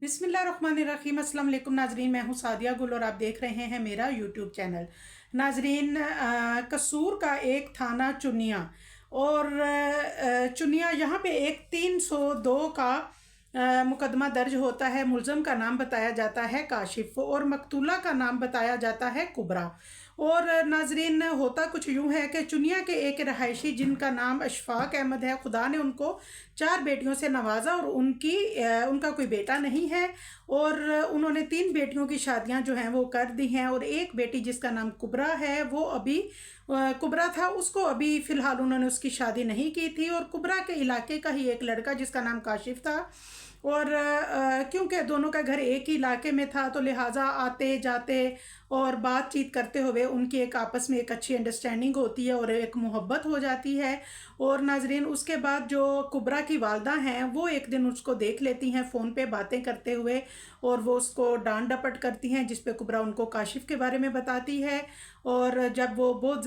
बिस्मिल्लाहिर्रहमानिर्रहीम। अस्सलाम वालेकुम नाजरीन, मैं हूँ सादिया गुल और आप देख रहे हैं मेरा यूट्यूब चैनल। नाजरीन, कसूर का एक थाना चुनिया और चुनिया यहाँ पे एक 302 का मुकदमा दर्ज होता है। मुलज़म का नाम बताया जाता है काशिफ और मकतूला का नाम बताया जाता है कुबरा। और नाजरीन, होता कुछ यूँ है कि चुनिया के एक रहायशी जिनका नाम अशफाक अहमद है, खुदा ने उनको 4 बेटियों से नवाजा और उनका कोई बेटा नहीं है और उन्होंने 3 बेटियों की शादियां जो हैं वो कर दी हैं और एक बेटी जिसका नाम कुबरा है वो अभी कुबरा था, उसको अभी फ़िलहाल उन्होंने उसकी शादी नहीं की थी। और कुबरा के इलाके का ही एक लड़का जिसका नाम काशिफ था और क्योंकि दोनों का घर एक ही इलाके में था तो लिहाजा आते जाते और बातचीत करते हुए उनकी एक आपस में एक अच्छी अंडरस्टैंडिंग होती है और एक मोहब्बत हो जाती है। और नाजरीन, उसके बाद जो कुबरा की वालदा हैं वो एक दिन उसको देख लेती हैं फ़ोन पे बातें करते हुए और वो उसको डांट डपट करती हैं, जिस पे कुबरा उनको काशिफ के बारे में बताती है। और जब वो बहुत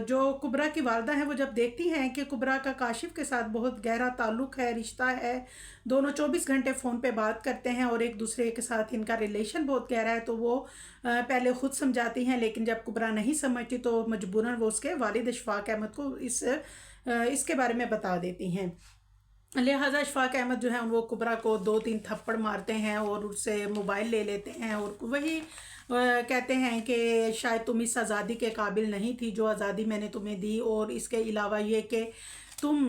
जो कुबरा की वालदा हैं वो जब देखती हैं कि कुबरा का काशिफ के साथ बहुत गहरा ताल्लुक़ है, रिश्ता है, दोनों 24 घंटे फ़ोन पे बात करते हैं और एक दूसरे के साथ इनका रिलेशन बहुत गहरा है, तो वो पहले ख़ुद समझाती हैं, लेकिन जब कुबरा नहीं समझती तो मजबूरन वो उसके वालिद अशफाक अहमद को इसके बारे में बता देती हैं। लिहाजा अशफाक अहमद जो है वो कुबरा को 2-3 थप्पड़ मारते हैं और उससे मोबाइल ले लेते हैं और वही कहते हैं कि शायद तुम इस आज़ादी के काबिल नहीं थी जो आज़ादी मैंने तुम्हें दी, और इसके अलावा ये कि तुम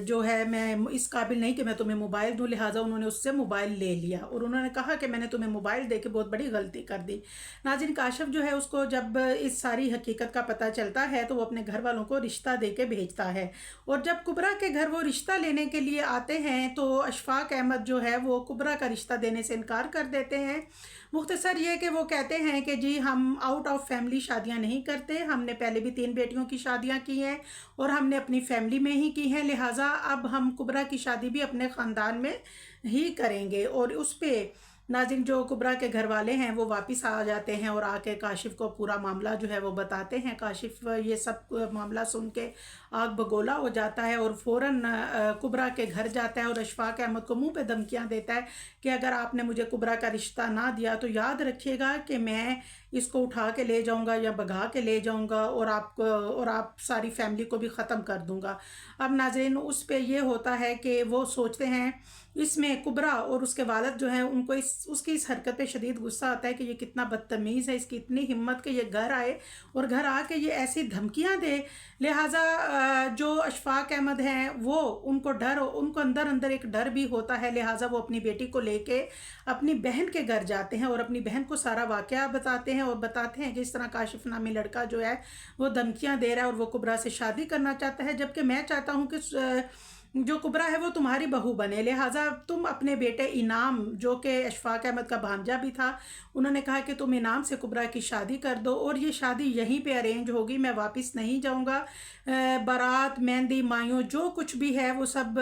जो है मैं इस काबिल नहीं कि मैं तुम्हें मोबाइल दूं। लिहाजा उन्होंने उससे मोबाइल ले लिया और उन्होंने कहा कि मैंने तुम्हें मोबाइल दे के बहुत बड़ी गलती कर दी। नाज़रीन, काशिफ जो है उसको जब इस सारी हकीकत का पता चलता है तो वो अपने घर वालों को रिश्ता दे के भेजता है और जब कुबरा के घर वो रिश्ता लेने के लिए आते हैं तो अशफाक अहमद जो है वो कुबरा का रिश्ता देने से इनकार कर देते हैं। मुख्तसर ये कि वो कहते हैं कि जी हम आउट ऑफ फैमिली शादियां नहीं करते, हमने पहले भी 3 बेटियों की शादियां की हैं और हमने अपनी फैमिली में ही की हैं, लिहाजा अब हम कुबरा की शादी भी अपने ख़ानदान में ही करेंगे। और उस पर नाज़रीन जो कुबरा के घर वाले हैं वो वापस आ जाते हैं और आके काशिफ को पूरा मामला जो है वो बताते हैं। काशिफ ये सब मामला सुन के आग बगोला हो जाता है और फ़ौरन कुबरा के घर जाता है और अशफाक अहमद को मुंह पे धमकियां देता है कि अगर आपने मुझे कुबरा का रिश्ता ना दिया तो याद रखिएगा कि मैं इसको उठा के ले जाऊंगा या भगा के ले जाऊंगा और आप सारी फैमिली को भी ख़त्म कर दूंगा। अब नाज़रीन, उस पे ये होता है कि वो सोचते हैं, इसमें कुबरा और उसके वालिद जो है उनको उसकी इस हरकत पे शदीद गुस्सा आता है कि ये कितना बदतमीज़ है, इसकी इतनी हिम्मत कि ये घर आए और घर आके ये ऐसी धमकियां दे। लिहाजा जो अशफाक अहमद हैं वो उनको अंदर अंदर एक डर भी होता है, लिहाजा वो अपनी बेटी को लेके अपनी बहन के घर जाते हैं और अपनी बहन को सारा वाक़या बताते हैं और बताते हैं कि इस तरह काशिफ नामी लड़का जो है वो धमकियां दे रहा है और वो कुबरा से शादी करना चाहता है, जबकि मैं चाहता हूँ कि जो कुबरा है वो तुम्हारी बहू बने, लिहाजा तुम अपने बेटे इनाम, जो कि अशफाक अहमद का भांजा भी था, उन्होंने कहा कि तुम इनाम से कुबरा की शादी कर दो और ये शादी यहीं पे अरेंज होगी, मैं वापस नहीं जाऊंगा। बारात, मेहंदी, मायूं जो कुछ भी है वो सब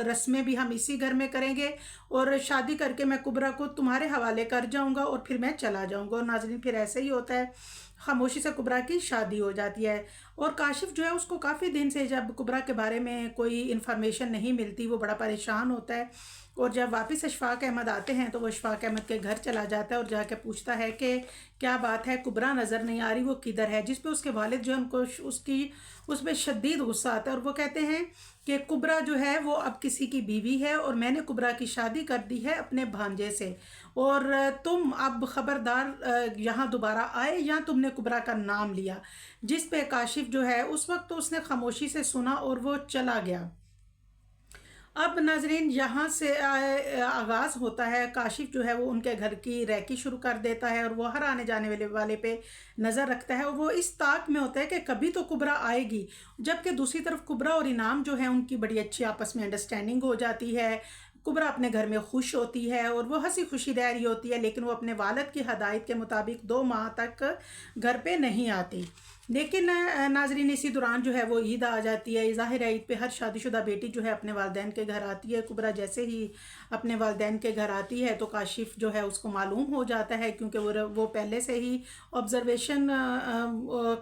रस्में भी हम इसी घर में करेंगे और शादी करके मैं कुबरा को तुम्हारे हवाले कर जाऊंगा और फिर मैं चला जाऊंगा। और नाज़रीन, फिर ऐसे ही होता है, खामोशी से कुबरा की शादी हो जाती है। और काशिफ जो है उसको काफ़ी दिन से जब कुबरा के बारे में कोई इन्फॉर्मेशन नहीं मिलती वो बड़ा परेशान होता है और जब वापस अशफाक अहमद आते हैं तो वो अशफाक अहमद के घर चला जाता है और जाके पूछता है कि क्या बात है, कुबरा नज़र नहीं आ रही, वो किधर है, जिस पे उसके वालिद जो है उनको उस पर शदीद गुस्सा आता है और वो कहते हैं कि कुबरा जो है वो अब किसी की बीवी है और मैंने कुबरा की शादी कर दी है अपने भांजे से और तुम अब ख़बरदार यहाँ दोबारा आए या तुमने कुबरा का नाम लिया। जिस पे काशिफ जो है उस वक्त तो उसने खामोशी से सुना और वो चला गया। अब नाजरीन, यहाँ से आगाज़ होता है, काशिफ जो है वो उनके घर की रैकी शुरू कर देता है और वो हर आने जाने वाले पे नज़र रखता है और वो इस ताक में होता है कि कभी तो कुबरा आएगी, जबकि दूसरी तरफ कुबरा और इनाम जो है उनकी बड़ी अच्छी आपस में अंडरस्टैंडिंग हो जाती है। कुबरा अपने घर में खुश होती है और वो हंसी खुशी रह रही होती है, लेकिन वो अपने वालिद की हदायत के मुताबिक 2 माह तक घर पे नहीं आती। लेकिन नाजरीन इसी दौरान जो है वो ईद आ जाती है। ज़ाहिर है ईद पे हर शादीशुदा बेटी जो है अपने वालिदैन के घर आती है। कुबरा जैसे ही अपने वालिदैन के घर आती है तो काशिफ जो है उसको मालूम हो जाता है, क्योंकि वो पहले से ही ऑब्ज़र्वेशन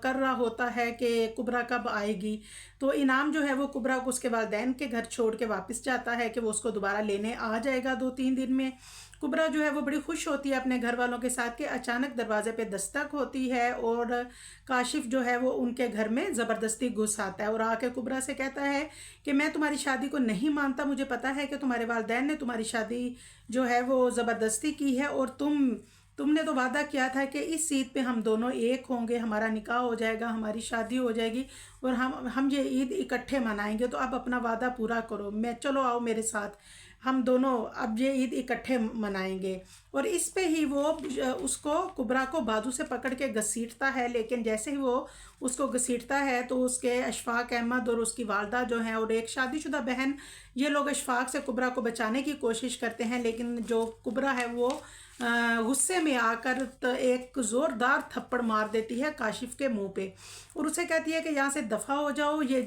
कर रहा होता है कि कुबरा कब आएगी। तो इनाम जो है वो कुबरा को उसके वालिदैन के घर छोड़ के वापस जाता है कि वो उसको दोबारा लेने आ जाएगा 2-3 दिन में। कुबरा जो है वो बड़ी खुश होती है अपने घर वालों के साथ कि अचानक दरवाज़े पे दस्तक होती है और काशिफ जो है वो उनके घर में ज़बरदस्ती घुस आता है और आके कुबरा से कहता है कि मैं तुम्हारी शादी को नहीं मानता, मुझे पता है कि तुम्हारे वालिदैन ने तुम्हारी शादी जो है वो ज़बरदस्ती की है और तुमने तो वादा किया था कि इस ईद पे हम दोनों एक होंगे, हमारा निकाह हो जाएगा, हमारी शादी हो जाएगी और हम ये ईद इकट्ठे मनाएंगे। तो अब अपना वादा पूरा करो, चलो आओ मेरे साथ, हम दोनों अब ये ईद इकट्ठे मनाएंगे। और इस पे ही वो उसको कुबरा को बाजू से पकड़ के घसीटता है, लेकिन जैसे ही वो उसको घसीटता है तो उसके अशफाक अहमद और उसकी वालदा जो हैं और एक शादीशुदा बहन, ये लोग अशफाक से कुबरा को बचाने की कोशिश करते हैं, लेकिन जो कुबरा है वो गुस्से में आकर एक ज़ोरदार थप्पड़ मार देती है काशिफ के मुंह पे और उसे कहती है कि यहाँ से दफ़ा हो जाओ, ये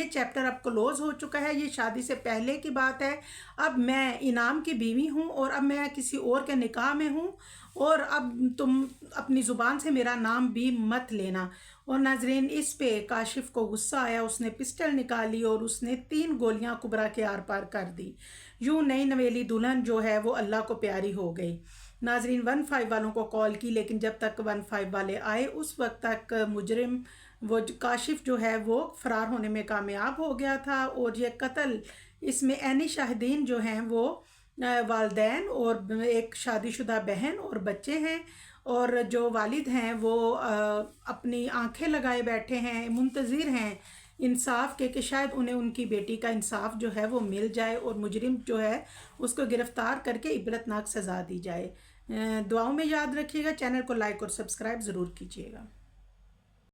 चैप्टर अब क्लोज़ हो चुका है, ये शादी से पहले की बात है, अब मैं इनाम की बीवी हूँ और अब मैं किसी और के निकाह में हूँ और अब तुम अपनी ज़ुबान से मेरा नाम भी मत लेना। और नाजरीन इस पे काशिफ को गुस्सा आया, उसने पिस्टल निकाली और उसने 3 गोलियां कुबरा के आर पार कर दी। यूँ नई नवेली दुल्हन जो है वो अल्लाह को प्यारी हो गई। नाजरीन 15 वालों को कॉल की, लेकिन जब तक 15 वाले आए उस वक्त तक मुजरिम वो काशिफ जो है वो फ़रार होने में कामयाब हो गया था। और ये कत्ल इसमें ऐनी शाहिदीन जो हैं वो वालिदैन और एक शादीशुदा बहन और बच्चे हैं और जो वालिद हैं वो अपनी आंखें लगाए बैठे हैं, मुंतज़िर हैं इंसाफ के कि शायद उन्हें उनकी बेटी का इंसाफ जो है वो मिल जाए और मुजरिम जो है उसको गिरफ़्तार करके इबरतनाक सज़ा दी जाए। दुआओं में याद रखिएगा, चैनल को लाइक और सब्सक्राइब ज़रूर कीजिएगा।